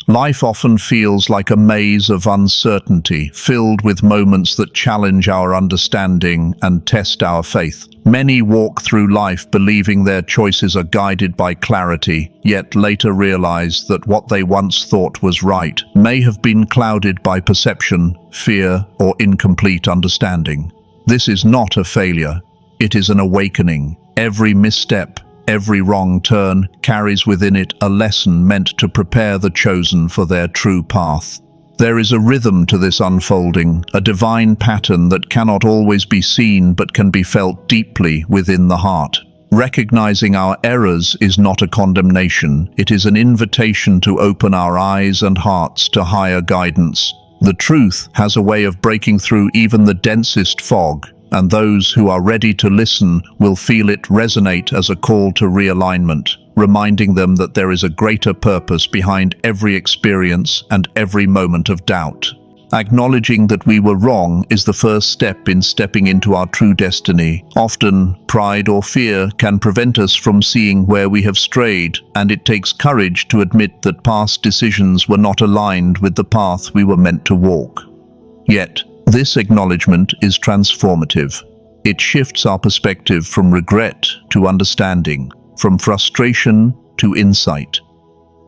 Life often feels like a maze of uncertainty, filled with moments that challenge our understanding and test our faith. Many walk through life believing their choices are guided by clarity, yet later realize that what they once thought was right may have been clouded by perception, fear, or incomplete understanding. This is not a failure. It is an awakening. Every misstep, every wrong turn carries within it a lesson meant to prepare the chosen for their true path. There is a rhythm to this unfolding, a divine pattern that cannot always be seen but can be felt deeply within the heart. Recognizing our errors is not a condemnation, it is an invitation to open our eyes and hearts to higher guidance. The truth has a way of breaking through even the densest fog, and those who are ready to listen will feel it resonate as a call to realignment, reminding them that there is a greater purpose behind every experience and every moment of doubt. Acknowledging that we were wrong is the first step in stepping into our true destiny. Often, pride or fear can prevent us from seeing where we have strayed, and it takes courage to admit that past decisions were not aligned with the path we were meant to walk. Yet, this acknowledgement is transformative. It shifts our perspective from regret to understanding, from frustration to insight.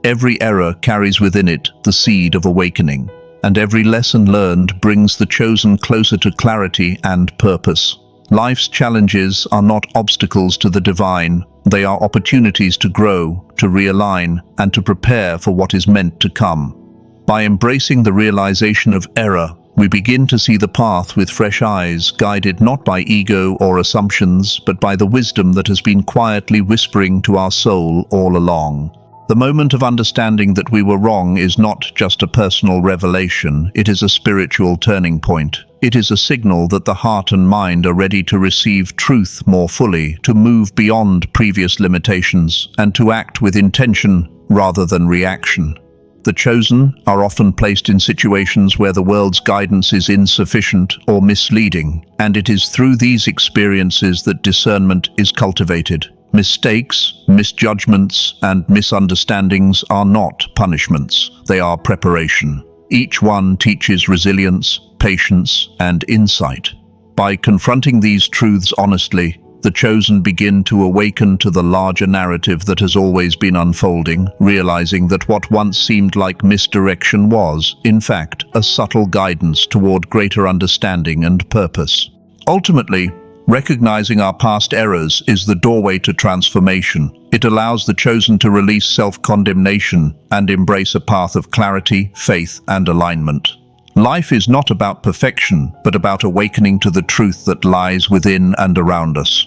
Every error carries within it the seed of awakening, and every lesson learned brings the chosen closer to clarity and purpose. Life's challenges are not obstacles to the divine. They are opportunities to grow, to realign, and to prepare for what is meant to come. By embracing the realization of error, we begin to see the path with fresh eyes, guided not by ego or assumptions, but by the wisdom that has been quietly whispering to our soul all along. The moment of understanding that we were wrong is not just a personal revelation, it is a spiritual turning point. It is a signal that the heart and mind are ready to receive truth more fully, to move beyond previous limitations, and to act with intention rather than reaction. The chosen are often placed in situations where the world's guidance is insufficient or misleading, and it is through these experiences that discernment is cultivated. Mistakes, misjudgments, and misunderstandings are not punishments, they are preparation. Each one teaches resilience, patience, and insight. By confronting these truths honestly, the chosen begin to awaken to the larger narrative that has always been unfolding, realizing that what once seemed like misdirection was, in fact, a subtle guidance toward greater understanding and purpose. Ultimately, recognizing our past errors is the doorway to transformation. It allows the chosen to release self-condemnation and embrace a path of clarity, faith, and alignment. Life is not about perfection, but about awakening to the truth that lies within and around us.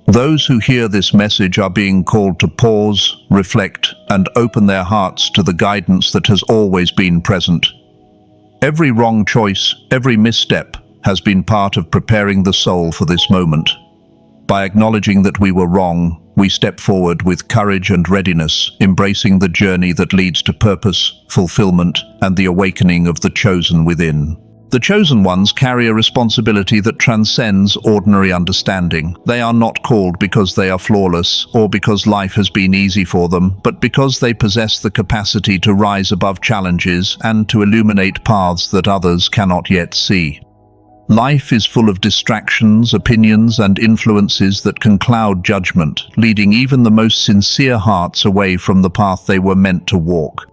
Those who hear this message are being called to pause, reflect, and open their hearts to the guidance that has always been present. Every wrong choice, every misstep, has been part of preparing the soul for this moment. By acknowledging that we were wrong, we step forward with courage and readiness, embracing the journey that leads to purpose, fulfillment, and the awakening of the chosen within. The chosen ones carry a responsibility that transcends ordinary understanding. They are not called because they are flawless or because life has been easy for them, but because they possess the capacity to rise above challenges and to illuminate paths that others cannot yet see. Life is full of distractions, opinions, and influences that can cloud judgment, leading even the most sincere hearts away from the path they were meant to walk.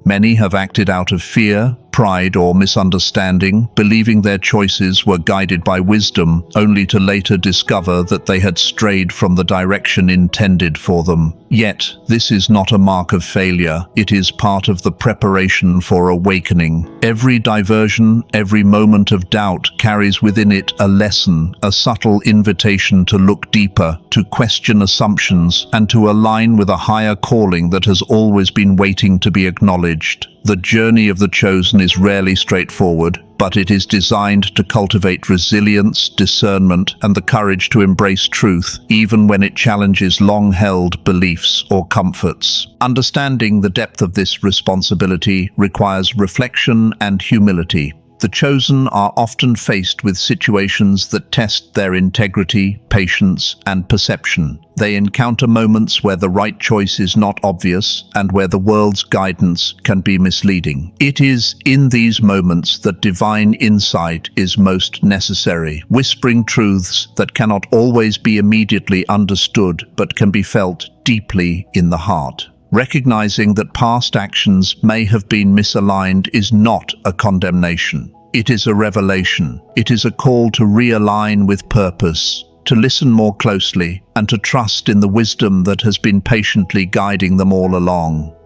Many have acted out of fear, pride, or misunderstanding, believing their choices were guided by wisdom, only to later discover that they had strayed from the direction intended for them. Yet, this is not a mark of failure, it is part of the preparation for awakening. Every diversion, every moment of doubt carries within it a lesson, a subtle invitation to look deeper, to question assumptions, and to align with a higher calling that has always been waiting to be acknowledged. The journey of the chosen is rarely straightforward, but it is designed to cultivate resilience, discernment, and the courage to embrace truth, even when it challenges long-held beliefs or comforts. Understanding the depth of this responsibility requires reflection and humility. The chosen are often faced with situations that test their integrity, patience, and perception. They encounter moments where the right choice is not obvious and where the world's guidance can be misleading. It is in these moments that divine insight is most necessary, whispering truths that cannot always be immediately understood but can be felt deeply in the heart. Recognizing that past actions may have been misaligned is not a condemnation. It is a revelation. It is a call to realign with purpose, to listen more closely, and to trust in the wisdom that has been patiently guiding them all along.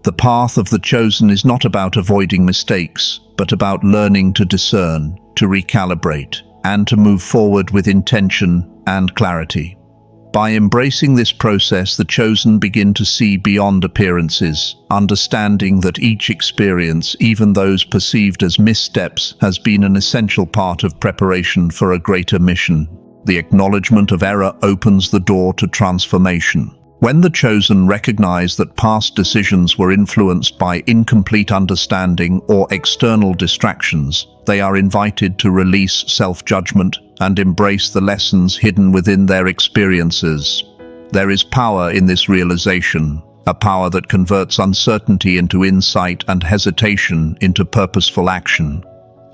The path of the chosen is not about avoiding mistakes, but about learning to discern, to recalibrate, and to move forward with intention and clarity. By embracing this process, the chosen begin to see beyond appearances, understanding that each experience, even those perceived as missteps, has been an essential part of preparation for a greater mission. The acknowledgment of error opens the door to transformation. When the chosen recognize that past decisions were influenced by incomplete understanding or external distractions, they are invited to release self-judgment and embrace the lessons hidden within their experiences. There is power in this realization, a power that converts uncertainty into insight and hesitation into purposeful action.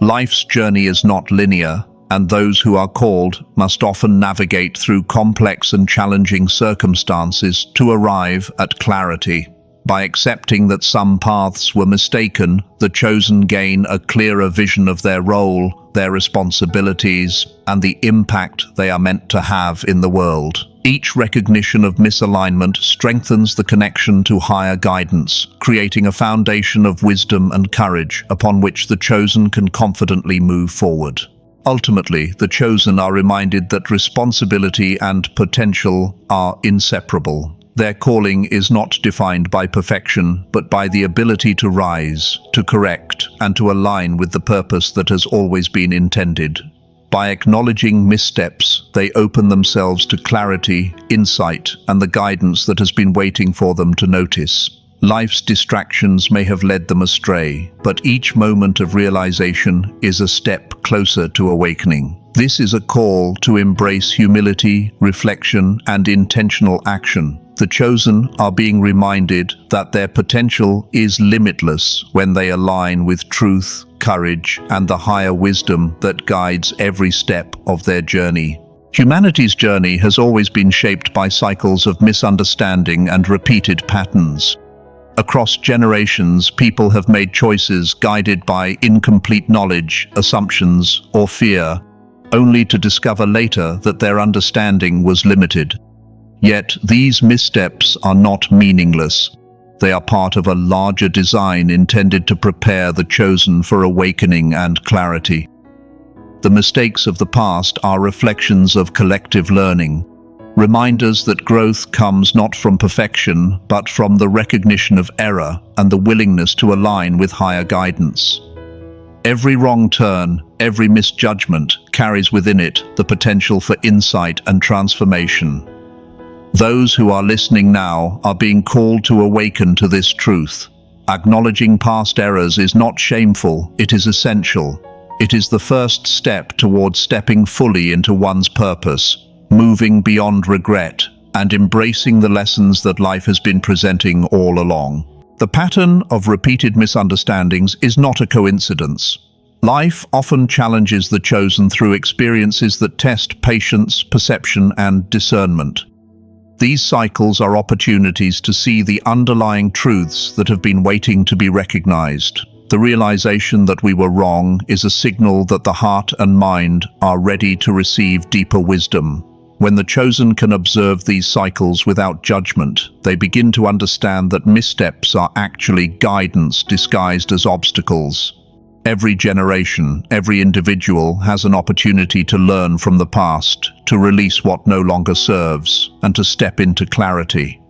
Life's journey is not linear, and those who are called must often navigate through complex and challenging circumstances to arrive at clarity. By accepting that some paths were mistaken, the chosen gain a clearer vision of their role, their responsibilities, and the impact they are meant to have in the world. Each recognition of misalignment strengthens the connection to higher guidance, creating a foundation of wisdom and courage upon which the chosen can confidently move forward. Ultimately, the chosen are reminded that responsibility and potential are inseparable. Their calling is not defined by perfection, but by the ability to rise, to correct, and to align with the purpose that has always been intended. By acknowledging missteps, they open themselves to clarity, insight, and the guidance that has been waiting for them to notice. Life's distractions may have led them astray, but each moment of realization is a step closer to awakening. This is a call to embrace humility, reflection, and intentional action. The chosen are being reminded that their potential is limitless when they align with truth, courage, and the higher wisdom that guides every step of their journey. Humanity's journey has always been shaped by cycles of misunderstanding and repeated patterns. Across generations, people have made choices guided by incomplete knowledge, assumptions, or fear, only to discover later that their understanding was limited. Yet these missteps are not meaningless. They are part of a larger design intended to prepare the chosen for awakening and clarity. The mistakes of the past are reflections of collective learning, reminders that growth comes not from perfection, but from the recognition of error and the willingness to align with higher guidance. Every wrong turn, every misjudgment carries within it the potential for insight and transformation. Those who are listening now are being called to awaken to this truth. Acknowledging past errors is not shameful, it is essential. It is the first step towards stepping fully into one's purpose, moving beyond regret, and embracing the lessons that life has been presenting all along. The pattern of repeated misunderstandings is not a coincidence. Life often challenges the chosen through experiences that test patience, perception, and discernment. These cycles are opportunities to see the underlying truths that have been waiting to be recognized. The realization that we were wrong is a signal that the heart and mind are ready to receive deeper wisdom. When the chosen can observe these cycles without judgment, they begin to understand that missteps are actually guidance disguised as obstacles. Every generation, every individual has an opportunity to learn from the past, to release what no longer serves, and to step into clarity.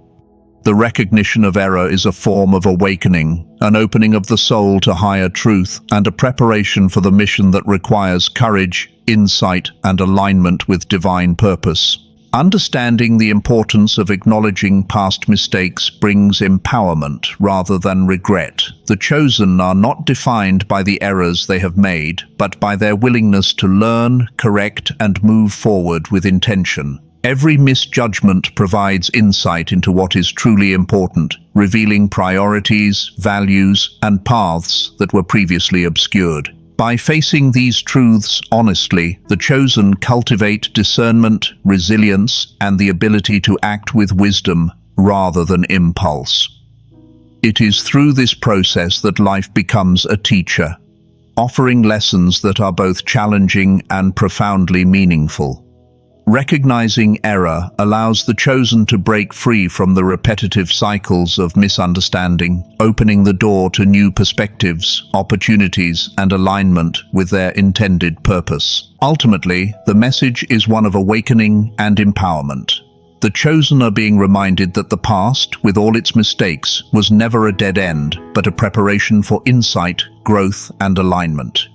The recognition of error is a form of awakening, an opening of the soul to higher truth, and a preparation for the mission that requires courage, insight, and alignment with divine purpose. Understanding the importance of acknowledging past mistakes brings empowerment rather than regret. The chosen are not defined by the errors they have made, but by their willingness to learn, correct, and move forward with intention. Every misjudgment provides insight into what is truly important, revealing priorities, values, and paths that were previously obscured. By facing these truths honestly, the chosen cultivate discernment, resilience, and the ability to act with wisdom rather than impulse. It is through this process that life becomes a teacher, offering lessons that are both challenging and profoundly meaningful. Recognizing error allows the chosen to break free from the repetitive cycles of misunderstanding, opening the door to new perspectives, opportunities, and alignment with their intended purpose. Ultimately, the message is one of awakening and empowerment. The chosen are being reminded that the past, with all its mistakes, was never a dead end, but a preparation for insight, growth, and alignment.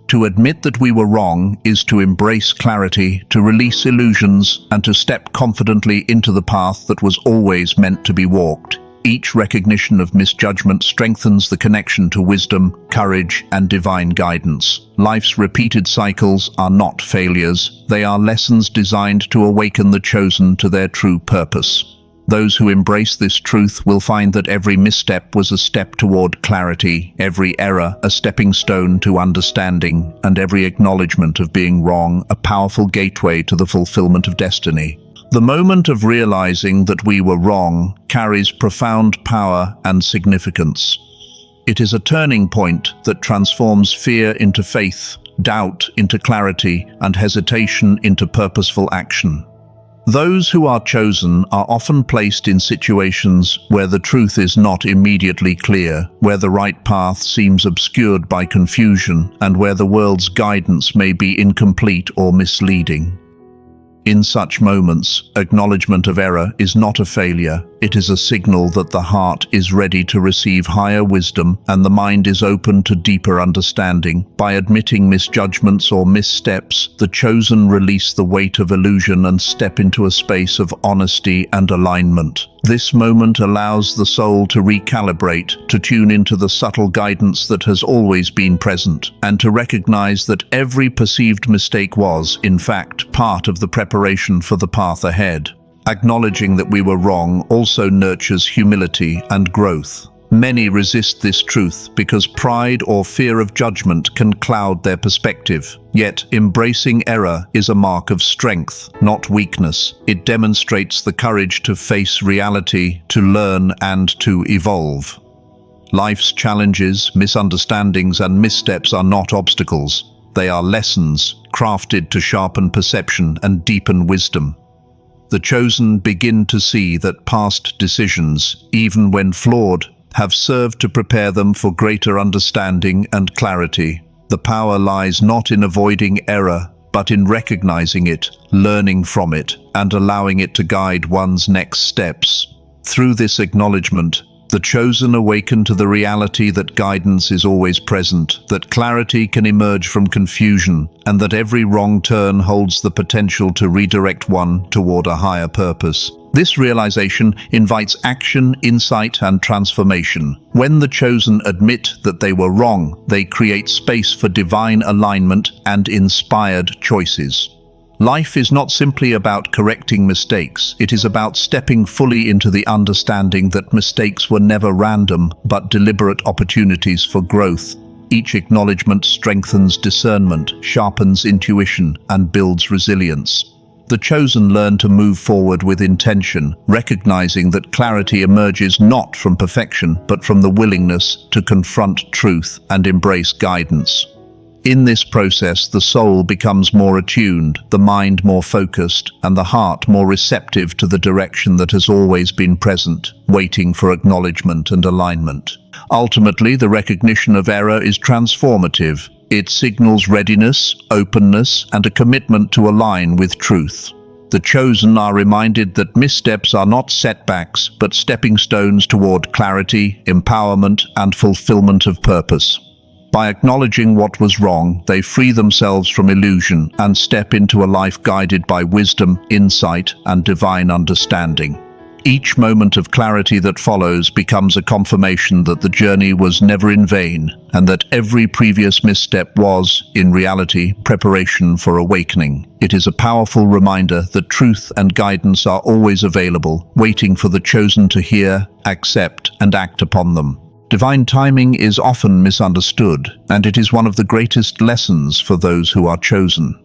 To admit that we were wrong is to embrace clarity, to release illusions, and to step confidently into the path that was always meant to be walked. Each recognition of misjudgment strengthens the connection to wisdom, courage, and divine guidance. Life's repeated cycles are not failures. They are lessons designed to awaken the chosen to their true purpose. Those who embrace this truth will find that every misstep was a step toward clarity, every error a stepping stone to understanding, and every acknowledgement of being wrong a powerful gateway to the fulfillment of destiny. The moment of realizing that we were wrong carries profound power and significance. It is a turning point that transforms fear into faith, doubt into clarity, and hesitation into purposeful action. Those who are chosen are often placed in situations where the truth is not immediately clear, where the right path seems obscured by confusion, and where the world's guidance may be incomplete or misleading. In such moments, acknowledgement of error is not a failure. It is a signal that the heart is ready to receive higher wisdom and the mind is open to deeper understanding. By admitting misjudgments or missteps, the chosen release the weight of illusion and step into a space of honesty and alignment. This moment allows the soul to recalibrate, to tune into the subtle guidance that has always been present, and to recognize that every perceived mistake was, in fact, part of the preparation for the path ahead. Acknowledging that we were wrong also nurtures humility and growth. Many resist this truth because pride or fear of judgment can cloud their perspective. Yet, embracing error is a mark of strength, not weakness. It demonstrates the courage to face reality, to learn, and to evolve. Life's challenges, misunderstandings, and missteps are not obstacles. They are lessons, crafted to sharpen perception and deepen wisdom. The chosen begin to see that past decisions, even when flawed, have served to prepare them for greater understanding and clarity. The power lies not in avoiding error, but in recognizing it, learning from it, and allowing it to guide one's next steps. Through this acknowledgement, the chosen awaken to the reality that guidance is always present, that clarity can emerge from confusion, and that every wrong turn holds the potential to redirect one toward a higher purpose. This realization invites action, insight, and transformation. When the chosen admit that they were wrong, they create space for divine alignment and inspired choices. Life is not simply about correcting mistakes. It is about stepping fully into the understanding that mistakes were never random, but deliberate opportunities for growth. Each acknowledgement strengthens discernment, sharpens intuition, and builds resilience. The chosen learn to move forward with intention, recognizing that clarity emerges not from perfection, but from the willingness to confront truth and embrace guidance. In this process, the soul becomes more attuned, the mind more focused, and the heart more receptive to the direction that has always been present, waiting for acknowledgement and alignment. Ultimately, the recognition of error is transformative. It signals readiness, openness, and a commitment to align with truth. The chosen are reminded that missteps are not setbacks, but stepping stones toward clarity, empowerment, and fulfillment of purpose. By acknowledging what was wrong, they free themselves from illusion and step into a life guided by wisdom, insight, and divine understanding. Each moment of clarity that follows becomes a confirmation that the journey was never in vain, and that every previous misstep was, in reality, preparation for awakening. It is a powerful reminder that truth and guidance are always available, waiting for the chosen to hear, accept, and act upon them. Divine timing is often misunderstood, and it is one of the greatest lessons for those who are chosen.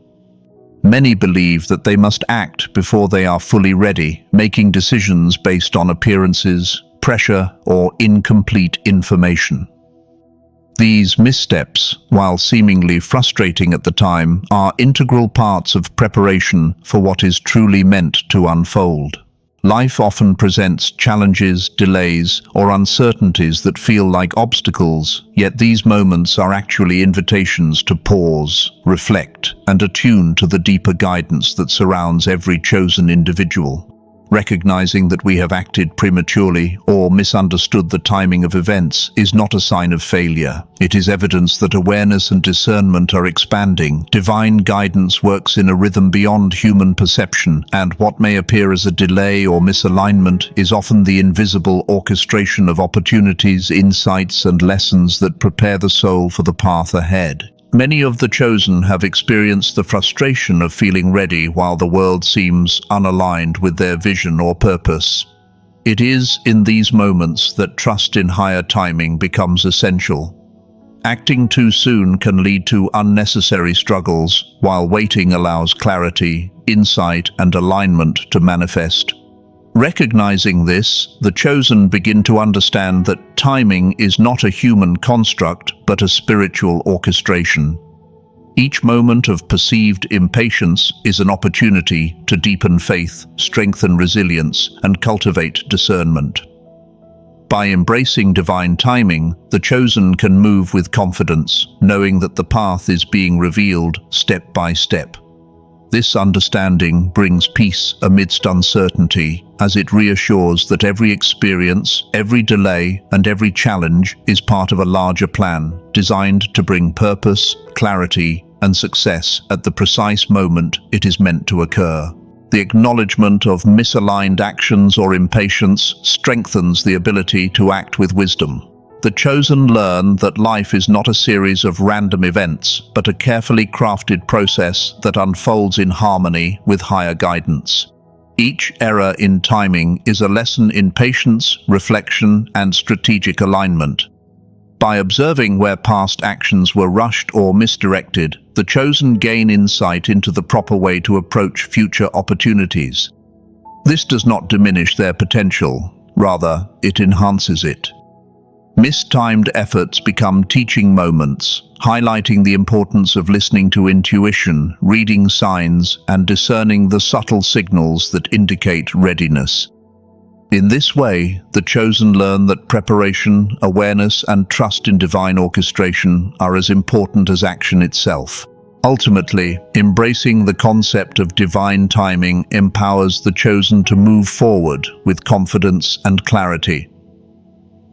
Many believe that they must act before they are fully ready, making decisions based on appearances, pressure, or incomplete information. These missteps, while seemingly frustrating at the time, are integral parts of preparation for what is truly meant to unfold. Life often presents challenges, delays, or uncertainties that feel like obstacles, yet these moments are actually invitations to pause, reflect, and attune to the deeper guidance that surrounds every chosen individual. Recognizing that we have acted prematurely or misunderstood the timing of events is not a sign of failure. It is evidence that awareness and discernment are expanding. Divine guidance works in a rhythm beyond human perception, and what may appear as a delay or misalignment is often the invisible orchestration of opportunities, insights, and lessons that prepare the soul for the path ahead. Many of the chosen have experienced the frustration of feeling ready while the world seems unaligned with their vision or purpose. It is in these moments that trust in higher timing becomes essential. Acting too soon can lead to unnecessary struggles, while waiting allows clarity, insight, and alignment to manifest. Recognizing this, the chosen begin to understand that timing is not a human construct, but a spiritual orchestration. Each moment of perceived impatience is an opportunity to deepen faith, strengthen resilience, and cultivate discernment. By embracing divine timing, the chosen can move with confidence, knowing that the path is being revealed step by step. This understanding brings peace amidst uncertainty, as it reassures that every experience, every delay, and every challenge is part of a larger plan, designed to bring purpose, clarity, and success at the precise moment it is meant to occur. The acknowledgement of misaligned actions or impatience strengthens the ability to act with wisdom. The chosen learn that life is not a series of random events, but a carefully crafted process that unfolds in harmony with higher guidance. Each error in timing is a lesson in patience, reflection, and strategic alignment. By observing where past actions were rushed or misdirected, the chosen gain insight into the proper way to approach future opportunities. This does not diminish their potential, rather, it enhances it. Mistimed efforts become teaching moments, highlighting the importance of listening to intuition, reading signs, and discerning the subtle signals that indicate readiness. In this way, the chosen learn that preparation, awareness, and trust in divine orchestration are as important as action itself. Ultimately, embracing the concept of divine timing empowers the chosen to move forward with confidence and clarity.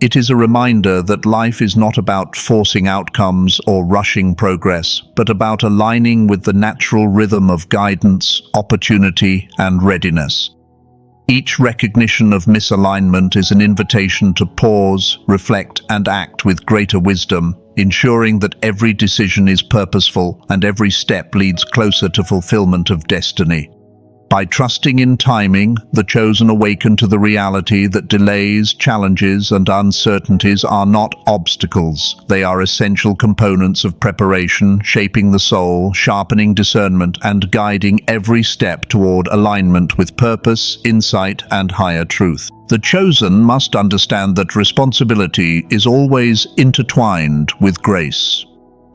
It is a reminder that life is not about forcing outcomes or rushing progress, but about aligning with the natural rhythm of guidance, opportunity, and readiness. Each recognition of misalignment is an invitation to pause, reflect, and act with greater wisdom, ensuring that every decision is purposeful and every step leads closer to fulfillment of destiny. By trusting in timing, the chosen awaken to the reality that delays, challenges, and uncertainties are not obstacles. They are essential components of preparation, shaping the soul, sharpening discernment, and guiding every step toward alignment with purpose, insight, and higher truth. The chosen must understand that responsibility is always intertwined with grace.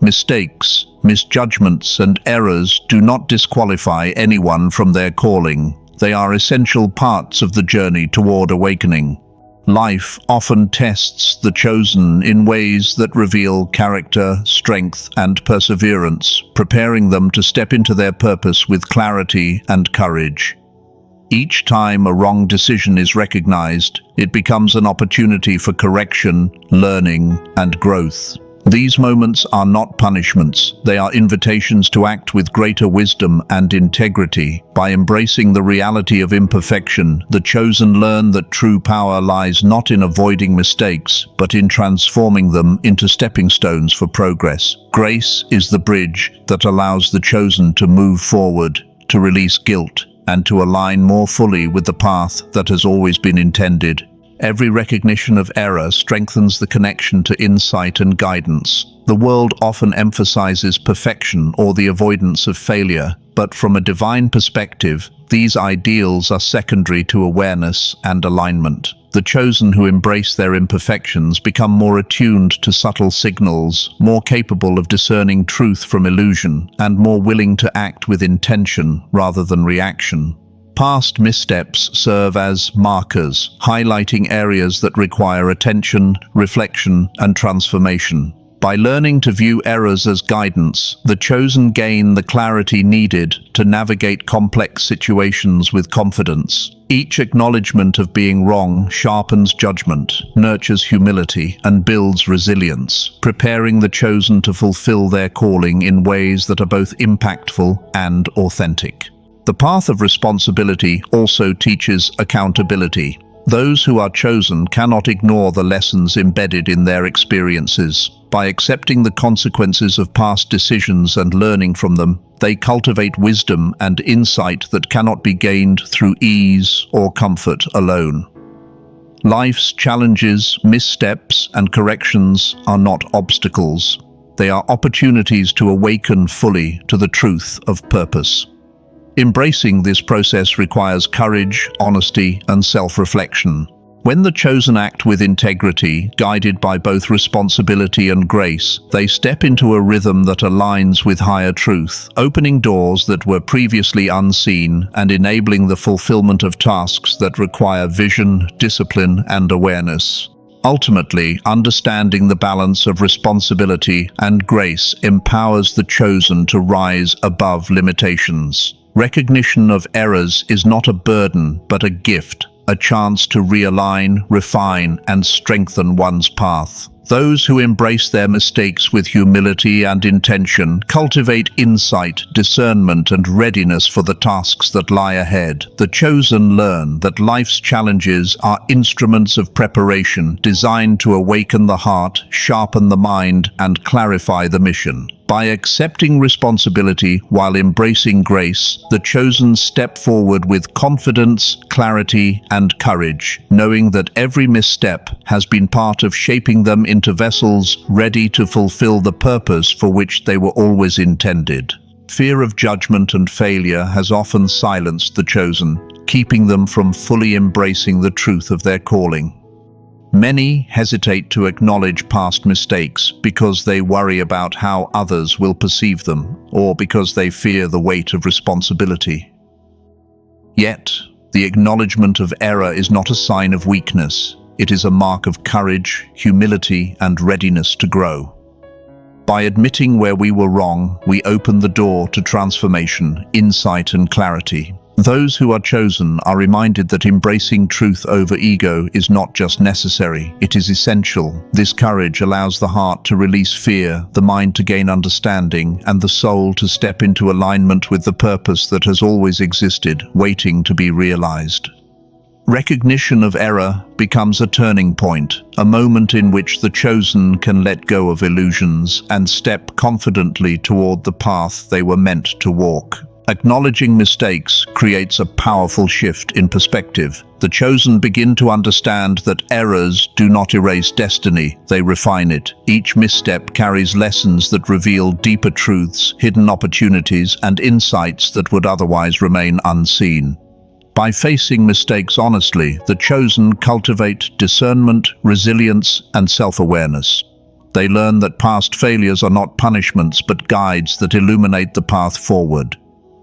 Mistakes, misjudgments, and errors do not disqualify anyone from their calling. They are essential parts of the journey toward awakening. Life often tests the chosen in ways that reveal character, strength, and perseverance, preparing them to step into their purpose with clarity and courage. Each time a wrong decision is recognized, it becomes an opportunity for correction, learning, and growth. These moments are not punishments, they are invitations to act with greater wisdom and integrity. By embracing the reality of imperfection, the chosen learn that true power lies not in avoiding mistakes, but in transforming them into stepping stones for progress. Grace is the bridge that allows the chosen to move forward, to release guilt, and to align more fully with the path that has always been intended. Every recognition of error strengthens the connection to insight and guidance. The world often emphasizes perfection or the avoidance of failure, but from a divine perspective, these ideals are secondary to awareness and alignment. The chosen who embrace their imperfections become more attuned to subtle signals, more capable of discerning truth from illusion, and more willing to act with intention rather than reaction. Past missteps serve as markers, highlighting areas that require attention, reflection, and transformation. By learning to view errors as guidance, the chosen gain the clarity needed to navigate complex situations with confidence. Each acknowledgement of being wrong sharpens judgment, nurtures humility, and builds resilience, preparing the chosen to fulfill their calling in ways that are both impactful and authentic. The path of responsibility also teaches accountability. Those who are chosen cannot ignore the lessons embedded in their experiences. By accepting the consequences of past decisions and learning from them, they cultivate wisdom and insight that cannot be gained through ease or comfort alone. Life's challenges, missteps, and corrections are not obstacles. They are opportunities to awaken fully to the truth of purpose. Embracing this process requires courage, honesty, and self-reflection. When the chosen act with integrity, guided by both responsibility and grace, they step into a rhythm that aligns with higher truth, opening doors that were previously unseen and enabling the fulfillment of tasks that require vision, discipline, and awareness. Ultimately, understanding the balance of responsibility and grace empowers the chosen to rise above limitations. Recognition of errors is not a burden, but a gift, a chance to realign, refine, and strengthen one's path. Those who embrace their mistakes with humility and intention cultivate insight, discernment, and readiness for the tasks that lie ahead. The chosen learn that life's challenges are instruments of preparation designed to awaken the heart, sharpen the mind, and clarify the mission. By accepting responsibility while embracing grace, the chosen step forward with confidence, clarity, and courage, knowing that every misstep has been part of shaping them into vessels ready to fulfill the purpose for which they were always intended. Fear of judgment and failure has often silenced the chosen, keeping them from fully embracing the truth of their calling. Many hesitate to acknowledge past mistakes because they worry about how others will perceive them, or because they fear the weight of responsibility. Yet, the acknowledgement of error is not a sign of weakness. It is a mark of courage, humility, and readiness to grow. By admitting where we were wrong, we open the door to transformation, insight, and clarity. Those who are chosen are reminded that embracing truth over ego is not just necessary, it is essential. This courage allows the heart to release fear, the mind to gain understanding, and the soul to step into alignment with the purpose that has always existed, waiting to be realized. Recognition of error becomes a turning point, a moment in which the chosen can let go of illusions and step confidently toward the path they were meant to walk. Acknowledging mistakes creates a powerful shift in perspective. The chosen begin to understand that errors do not erase destiny, they refine it. Each misstep carries lessons that reveal deeper truths, hidden opportunities, and insights that would otherwise remain unseen. By facing mistakes honestly, the chosen cultivate discernment, resilience, and self-awareness. They learn that past failures are not punishments but guides that illuminate the path forward.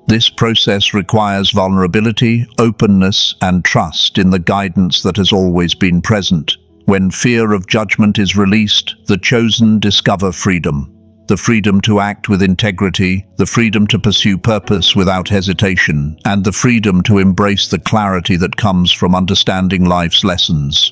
This process requires vulnerability, openness, and trust in the guidance that has always been present. When fear of judgment is released, the chosen discover freedom. The freedom to act with integrity, the freedom to pursue purpose without hesitation, and the freedom to embrace the clarity that comes from understanding life's lessons.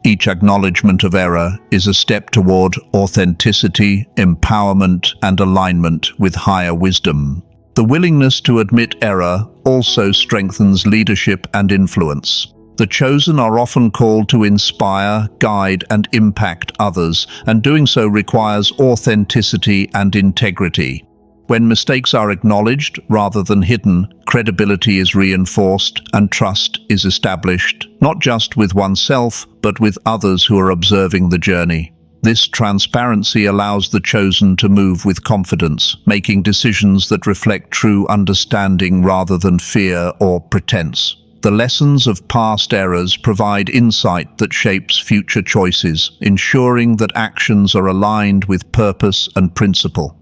Each acknowledgement of error is a step toward authenticity, empowerment, and alignment with higher wisdom. The willingness to admit error also strengthens leadership and influence. The chosen are often called to inspire, guide, and impact others, and doing so requires authenticity and integrity. When mistakes are acknowledged rather than hidden, credibility is reinforced and trust is established, not just with oneself, but with others who are observing the journey. This transparency allows the chosen to move with confidence, making decisions that reflect true understanding rather than fear or pretense. The lessons of past errors provide insight that shapes future choices, ensuring that actions are aligned with purpose and principle.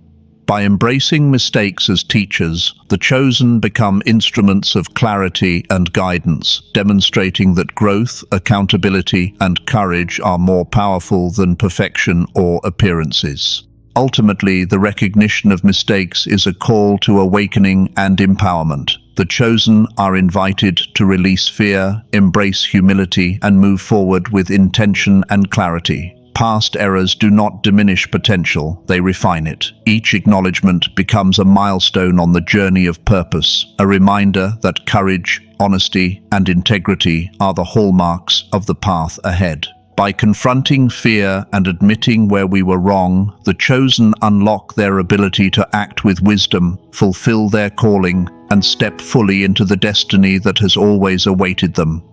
By embracing mistakes as teachers, the chosen become instruments of clarity and guidance, demonstrating that growth, accountability, and courage are more powerful than perfection or appearances. Ultimately, the recognition of mistakes is a call to awakening and empowerment. The chosen are invited to release fear, embrace humility, and move forward with intention and clarity. Past errors do not diminish potential, they refine it. Each acknowledgement becomes a milestone on the journey of purpose, a reminder that courage, honesty, and integrity are the hallmarks of the path ahead. By confronting fear and admitting where we were wrong, the chosen unlock their ability to act with wisdom, fulfill their calling, and step fully into the destiny that has always awaited them.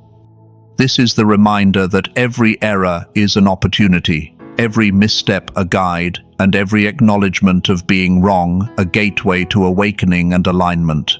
This is the reminder that every error is an opportunity, every misstep a guide, and every acknowledgement of being wrong a gateway to awakening and alignment.